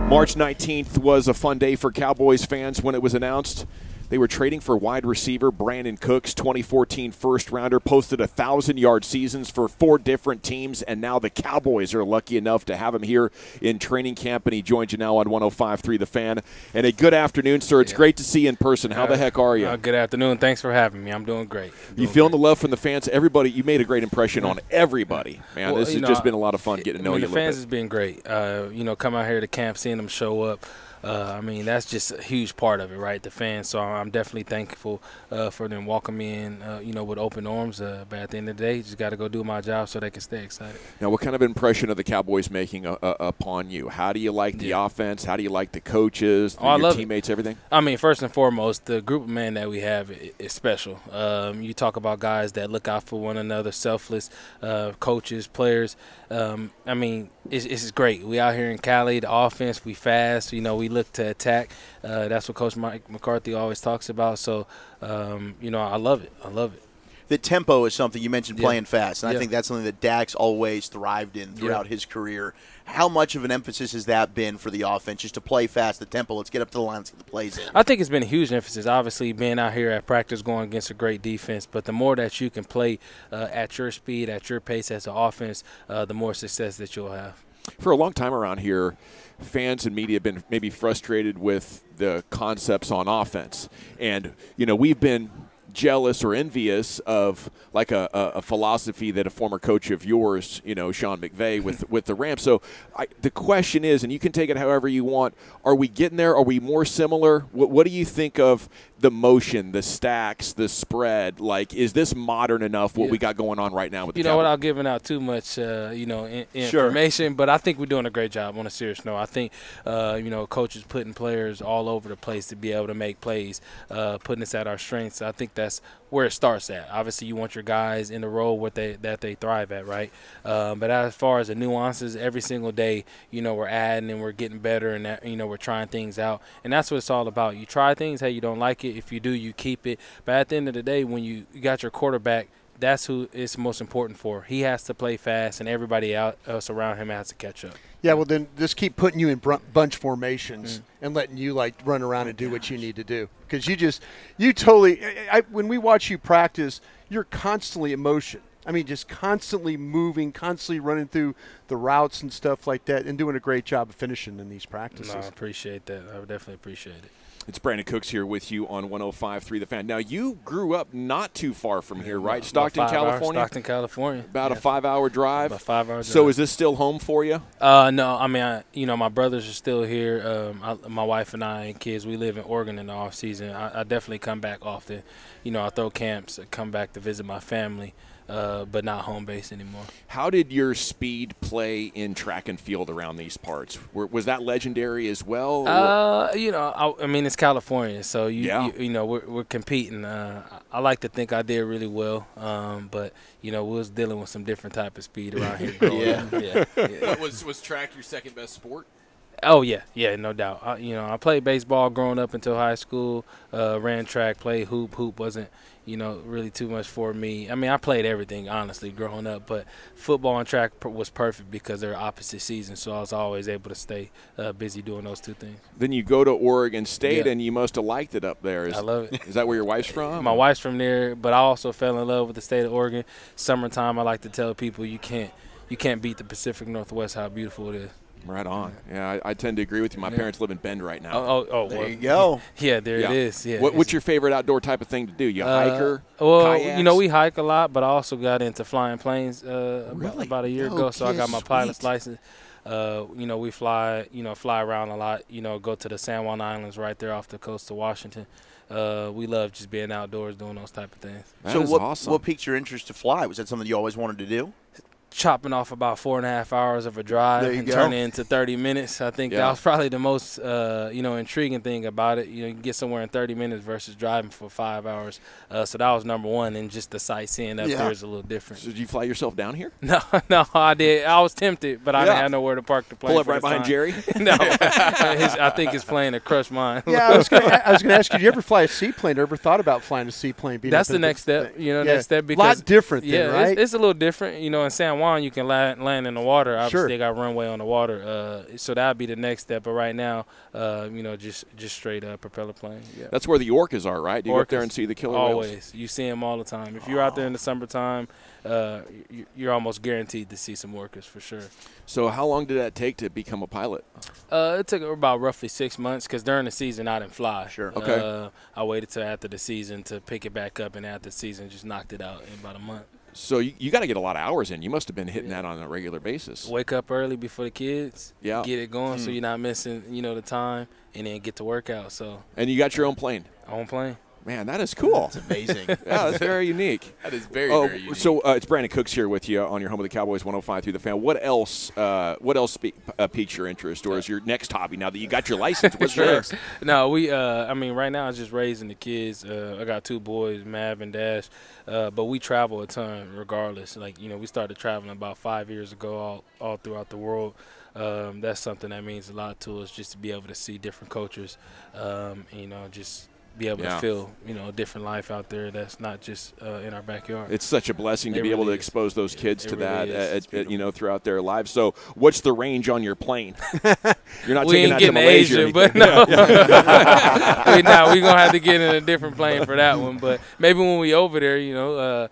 March 19th was a fun day for Cowboys fans when it was announced they were trading for wide receiver Brandin Cooks, 2014 first-rounder, posted 1,000-yard seasons for 4 different teams, and now the Cowboys are lucky enough to have him here in training camp, and he joins you now on 105.3 The Fan. And a good afternoon, sir. It's great to see you in person. How the heck are you? Good afternoon. Thanks for having me. I'm doing great. You feeling the love from the fans? Everybody, you made a great impression on everybody, man. Well, this has just been a lot of fun getting to know you a little bit. The fans has been great. Come out here to camp, seeing them show up. That's just a huge part of it, right? The fans. So I'm definitely thankful for them welcoming me in, with open arms. But at the end of the day, just got to go do my job so they can stay excited. Now, what kind of impression are the Cowboys making upon you? How do you like the offense? How do you like the coaches, your teammates, everything? I mean, first and foremost, the group of men that we have is special. You talk about guys that look out for one another, selfless, coaches, players. It's great. We out here in Cali, the offense, we fast. We look to attack. That's what Coach Mike McCarthy always talks about. So, I love it. I love it. The tempo is something you mentioned, playing fast, and I think that's something that Dak's always thrived in throughout his career. How much of an emphasis has that been for the offense, just to play fast, the tempo, let's get up to the line, let's get the plays in? I think it's been a huge emphasis. Obviously, being out here at practice going against a great defense, but the more that you can play at your speed, at your pace as an offense, the more success that you'll have. For a long time around here, fans and media have been maybe frustrated with the concepts on offense. And, we've been jealous or envious of like a philosophy that a former coach of yours, Sean McVay with the Rams. So the question is, and you can take it however you want, are we getting there? Are we more similar? What do you think of the motion, the stacks, the spread? Like, is this modern enough what we got going on right now with the Cowboys? Without giving out too much, information, but I think we're doing a great job on a serious note. I think, coaches putting players all over the place to be able to make plays, putting us at our strengths. I think that's where it starts at. Obviously, you want your guys in the role that they thrive at, right? But as far as the nuances, every single day, we're adding and we're getting better, and we're trying things out, and that's what it's all about. You try things, hey, you don't like it. If you do, you keep it. But at the end of the day, when you got your quarterback, that's who it's most important for. He has to play fast, and everybody else around him has to catch up. Yeah, well, then just keep putting you in bunch formations and letting you, run around and do what you need to do. Because when we watch you practice, you're constantly in motion. I mean, just constantly moving, constantly running through the routes and stuff like that, and doing a great job of finishing in these practices. No, I appreciate that. I would definitely appreciate it. It's Brandin Cooks here with you on 105.3 The Fan. Now, you grew up not too far from here, right? Stockton, California? Stockton, California. About a 5-hour drive? About 5 hours. So is this still home for you? No. I mean, my brothers are still here. My wife and I and kids, we live in Oregon in the off season. I definitely come back often. I throw camps, come back to visit my family. But not home base anymore. How did your speed play in track and field around these parts? Was that legendary as well? It's California, so we're competing. I like to think I did really well, but we was dealing with some different type of speed around here. Yeah. Was track your second best sport? Oh, yeah, no doubt. I played baseball growing up until high school, ran track, played hoop. Hoop wasn't, really too much for me. I mean, I played everything, honestly, growing up, but football and track was perfect because they're opposite seasons, so I was always able to stay busy doing those two things. Then you go to Oregon State, and you must have liked it up there. I love it. Is that where your wife's from? My wife's from there, but I also fell in love with the state of Oregon. Summertime, I like to tell people you can't beat the Pacific Northwest, how beautiful it is. Right on. Yeah, I tend to agree with you. My parents live in Bend right now. Oh, there you go. Yeah, it is. Yeah. What's your favorite outdoor type of thing to do? You hiker? Kayaks? We hike a lot, but I also got into flying planes about a year ago. So I got my pilot's license. We fly around a lot. Go to the San Juan Islands right there off the coast of Washington. We love just being outdoors doing those type of things. That is awesome. What piqued your interest to fly? Was that something you always wanted to do? Chopping off about 4.5 hours of a drive and turning it into 30 minutes. I think that was probably the most, intriguing thing about it. You can get somewhere in 30 minutes versus driving for 5 hours. So that was number one, and just the sightseeing up there is a little different. So did you fly yourself down here? No, I did. I was tempted, but I didn't have nowhere to park the plane. Pull up right behind Jerry? No. I think his plane to crush mine. Yeah, I was going to ask you, did you ever fly a seaplane or ever thought about flying a seaplane? That's the next step, next step. Because, a lot different then, right? It's a little different. In San Juan, Taiwan, you can land in the water. Obviously, Sure. they got runway on the water. So that would be the next step. But right now, just straight propeller plane. Yeah. That's where the orcas are, right? Do you go up there and see the killer Always. whales? You see them all the time. If you're out there in the summertime, you're almost guaranteed to see some orcas for sure. So how long did that take to become a pilot? It took about roughly 6 months because during the season I didn't fly. Sure. Okay. I waited till after the season to pick it back up, and after the season just knocked it out in about a month. So you got to get a lot of hours in. You must have been hitting that on a regular basis. Wake up early before the kids. Yeah. Get it going so you're not missing, the time, and then get to work out. So. And you got your own plane. Own plane. Man, that is cool. It's amazing. Yeah, that's very unique. That is very unique. So it's Brandin Cooks here with you on your home of the Cowboys 105 through the fan. What else piques your interest, or is your next hobby now that you got your license? What's next? No, right now it's just raising the kids. I got 2 boys, Mav and Dash, but we travel a ton regardless. Like, we started traveling about 5 years ago all throughout the world. That's something that means a lot to us, just to be able to see different cultures, just be able to feel, a different life out there that's not just in our backyard. It's such a blessing to be able to expose those kids to really that, throughout their lives. So what's the range on your plane? You're not we taking ain't that to getting Malaysia Asia, but no. We're going to have to get in a different plane for that one. But maybe when we over there,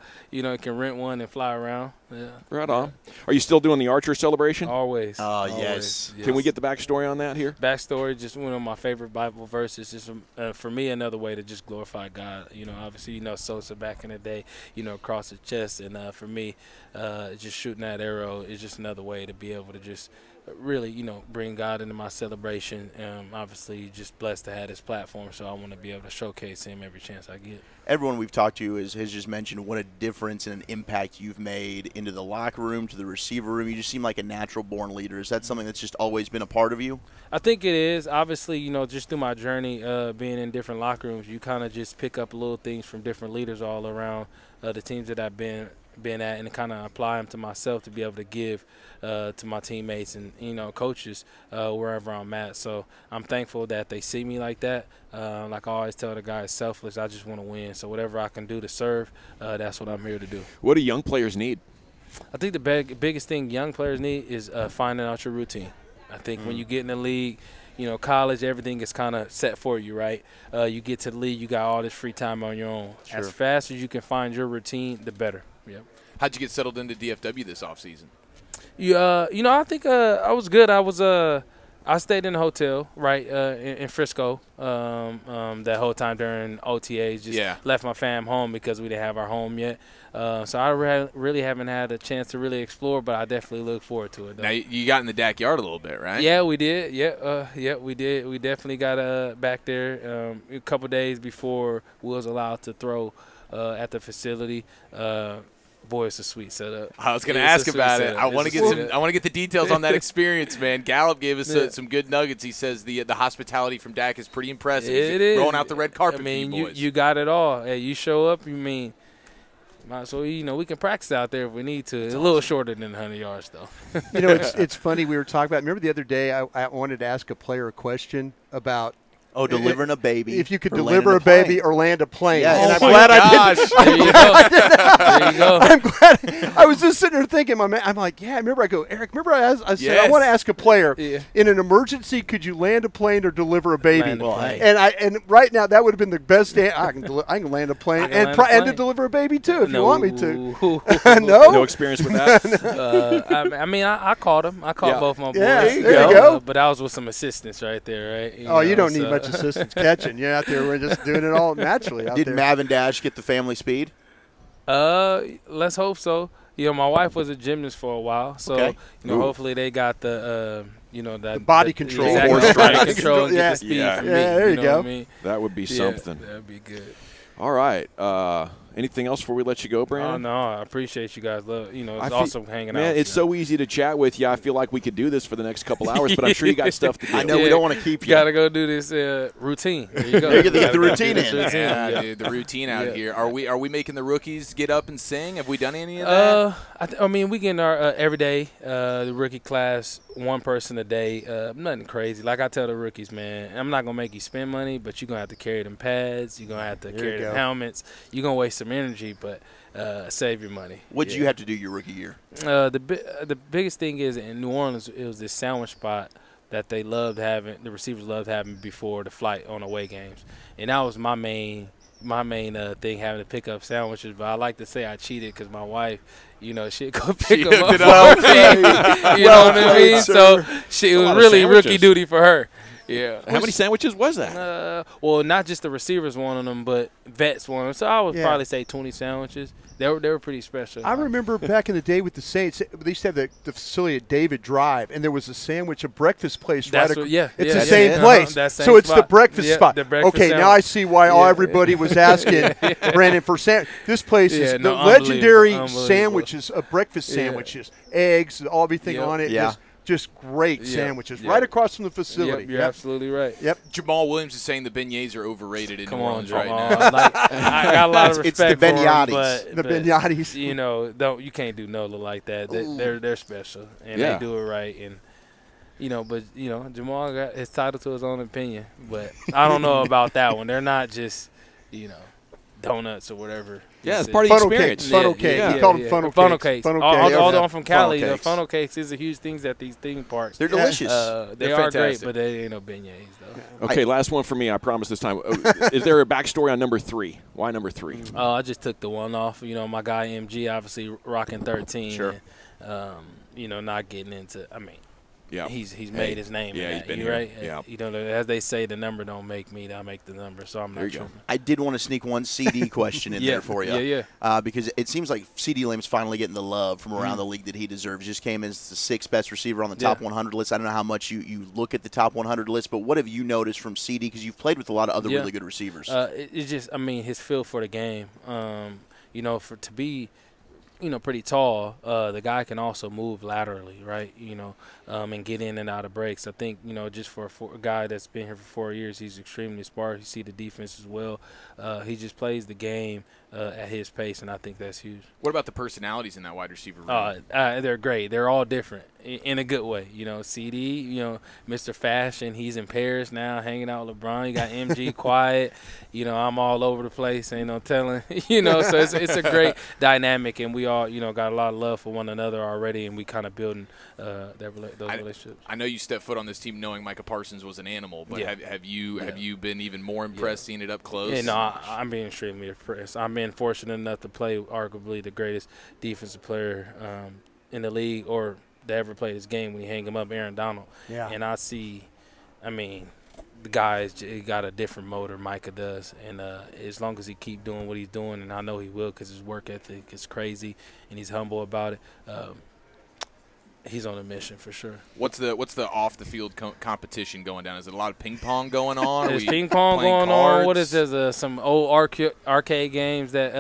can rent one and fly around. Yeah. Right on. Are you still doing the Archer celebration? Always. Yes. Can we get the backstory on that here? Backstory, just one of my favorite Bible verses. Just for me, another way to just glorify God. Obviously, Sosa back in the day, across the chest. And for me, just shooting that arrow is just another way to be able to just really, bring God into my celebration. Obviously, just blessed to have this platform, so I want to be able to showcase him every chance I get. Everyone we've talked to has just mentioned what a difference and an impact you've made into the locker room, to the receiver room. You just seem like a natural-born leader. Is that something that's just always been a part of you? I think it is. Obviously, just through my journey being in different locker rooms, you kind of just pick up little things from different leaders all around the teams that I've been at, and kind of apply them to myself to be able to give to my teammates and coaches wherever I'm at. So I'm thankful that they see me like that. Like I always tell the guys, selfless. I just want to win. So whatever I can do to serve, that's what I'm here to do. What do young players need? I think the biggest thing young players need is finding out your routine. I think when you get in the league, college, everything is kind of set for you, right? You get to the league, you got all this free time on your own. Sure. As fast as you can find your routine, the better. Yep. How'd you get settled into DFW this offseason? I think I was good. I stayed in a hotel, right, in Frisco that whole time during OTAs. Just left my fam home because we didn't have our home yet. So I really haven't had a chance to really explore, but I definitely look forward to it, though. Now, you got in the backyard a little bit, right? Yeah, we did. Yeah, we did. We definitely got back there a couple days before we was allowed to throw at the facility. Boy, it's a sweet setup. I was going to ask about it. I want to get the details on that experience, man. Gallup gave us some good nuggets. He says the hospitality from Dak is pretty impressive. It is rolling out the red carpet. I mean, for you boys. you got it all. Hey, you show up. So we can practice out there if we need to. It's a little shorter than 100 yards, though. It's funny. We were talking about. Remember the other day, I wanted to ask a player a question about. Delivering a baby. If you could deliver a baby or land a plane. Yes. And I'm glad I did. There you go. There you go. I'm glad. I was just sitting there thinking, I'm like, yeah, I remember I go, Eric, remember I said, I want to ask a player, in an emergency, could you land a plane or deliver a baby? And right now, that would have been the best day. I can land a plane and to deliver a baby, too, if you want me to. No experience with that? I caught him. I caught both my boys. Yeah, there you go. But I was with some assistants right there, right? You don't need much assistance catching. You're out there. We're just doing it all naturally. Did Mav and Dash get the family speed? Let's hope so. My wife was a gymnast for a while, so hopefully they got the the body control, body control, and get the speed from me. There you go. What I mean? That would be something. That'd be good. All right. Anything else before we let you go, Brandon? Oh, no, I appreciate you guys. It's awesome hanging out. Man, it's so easy to chat with you. I feel like we could do this for the next couple hours, but I'm sure you got stuff to do. I know we don't want to keep you. Got to go do this routine. There you go. You get the routine in. Yeah, dude, the routine out here. Are we making the rookies get up and sing? Have we done any of that? We get in our every day, the rookie class, one person a day. Nothing crazy. Like I tell the rookies, man, I'm not going to make you spend money, but you're going to have to carry them pads. You're going to have to carry them helmets. You're going to waste some energy, but save your money. What did you have to do your rookie year? The biggest thing is in New Orleans, it was this sandwich spot that they loved having, the receivers loved having before the flight on away games. And that was my main thing, having to pick up sandwiches. But I like to say I cheated because my wife, she'd go pick them up for me. You know what I mean? So it was really rookie duty for her. Yeah. How many sandwiches was that? Well, not just the receivers wanted them, but vets wanted them. So I would probably say 20 sandwiches. They were pretty special. I remember back in the day with the Saints, they used to have the facility at David Drive, and there was a breakfast place it's the same place. So it's the breakfast spot. The breakfast okay, now I see why everybody was asking Brandon for this place is the legendary sandwiches, breakfast sandwiches, eggs, everything on it. Yeah. Just great sandwiches right across from the facility. You're absolutely right. Yep. Jamal Williams is saying the beignets are overrated in New Orleans right now. I got a lot of respect for them, the beignatis. You can't do NOLA like that. They're special, and they do it right. And Jamal got his title to his own opinion, but I don't know about that one. They're not just donuts or whatever. Yeah, it's part of the experience. Funnel cake. We call them funnel cakes. Although I'm from Cali, the funnel cakes is a huge thing at these theme parks. They're delicious. They are great, but they ain't no beignets, though. Okay, last one for me. I promise this time. Is there a backstory on number 3? Why number 3? I just took the one off. My guy MG obviously rocking 13. Sure. And, not getting into. Yeah. He's made his name. Yeah, he's been here. Right. Yeah. As they say, the number don't make me. I make the number. So I'm not sure. I did want to sneak one CeeDee question in there for you. Yeah. Because it seems like CeeDee Lamb's finally getting the love from around the league that he deserves. Just came as the 6th best receiver on the top 100 list. I don't know how much you look at the top 100 list, but what have you noticed from CeeDee? Because you've played with a lot of other really good receivers. It's just, his feel for the game. To be pretty tall, the guy can also move laterally, right? And get in and out of breaks. I think, just for a guy that's been here for 4 years, he's extremely smart. You see the defense as well. He just plays the game at his pace, and I think that's huge. What about the personalities in that wide receiver room? They're great. They're all different in a good way. CeeDee, Mr. Fashion, he's in Paris now, hanging out with LeBron. You got MG quiet. I'm all over the place. Ain't no telling. So it's a great dynamic, and we all, got a lot of love for one another already, and we kind of building those relationships. I know you stepped foot on this team knowing Micah Parsons was an animal, but have you been even more impressed seeing it up close? Yeah, no, I'm being extremely impressed. I'm being fortunate enough to play arguably the greatest defensive player in the league or to ever play this game when you hang him up, Aaron Donald. Yeah. And I see, the guy's got a different motor, Micah does. And as long as he keep doing what he's doing, and I know he will because his work ethic is crazy and he's humble about it, he's on a mission for sure. What's the off the field competition going down? Is it a lot of ping pong going on? There's ping pong going on. What is this? Some old arcade games that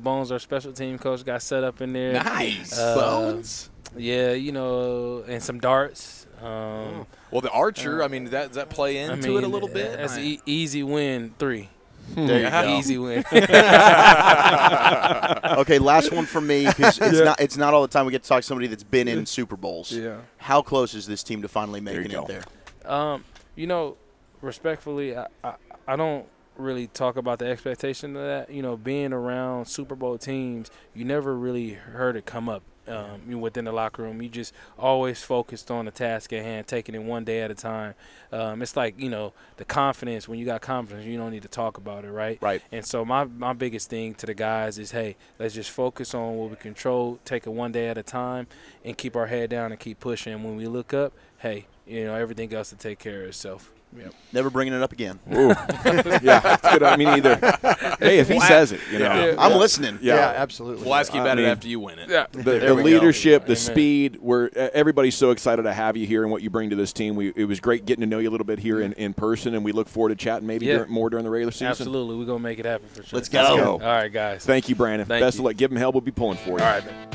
Bones, our special team coach, got set up in there. Nice, Bones. Yeah, and some darts. Well, the archer. Does that play into it a little bit? That's an easy win. 3. There you go. Easy win. Okay, last one from me because it's not all the time we get to talk to somebody that's been in Super Bowls. Yeah. How close is this team to finally making it there? Respectfully, I don't really talk about the expectation of that. Being around Super Bowl teams, you never really heard it come up. Within the locker room, you just always focused on the task at hand, taking it one day at a time. It's like, the confidence. When you got confidence, you don't need to talk about it, right? Right. And so my biggest thing to the guys is, hey, let's just focus on what we control, take it one day at a time, and keep our head down and keep pushing. When we look up, hey, everything else will take care of itself. Yep. Never bringing it up again. Yeah, it's good. Either. Hey, if he says it, I'm listening. Yeah, absolutely. We'll ask you about it after you win it. Yeah. The leadership, the speed. Everybody's so excited to have you here and what you bring to this team. It was great getting to know you a little bit here in person, and we look forward to chatting maybe more during the regular season. Absolutely. We're going to make it happen for sure. Let's go. All right, guys. Thank you, Brandon. Best of luck. Give him hell. We'll be pulling for you. All right, man.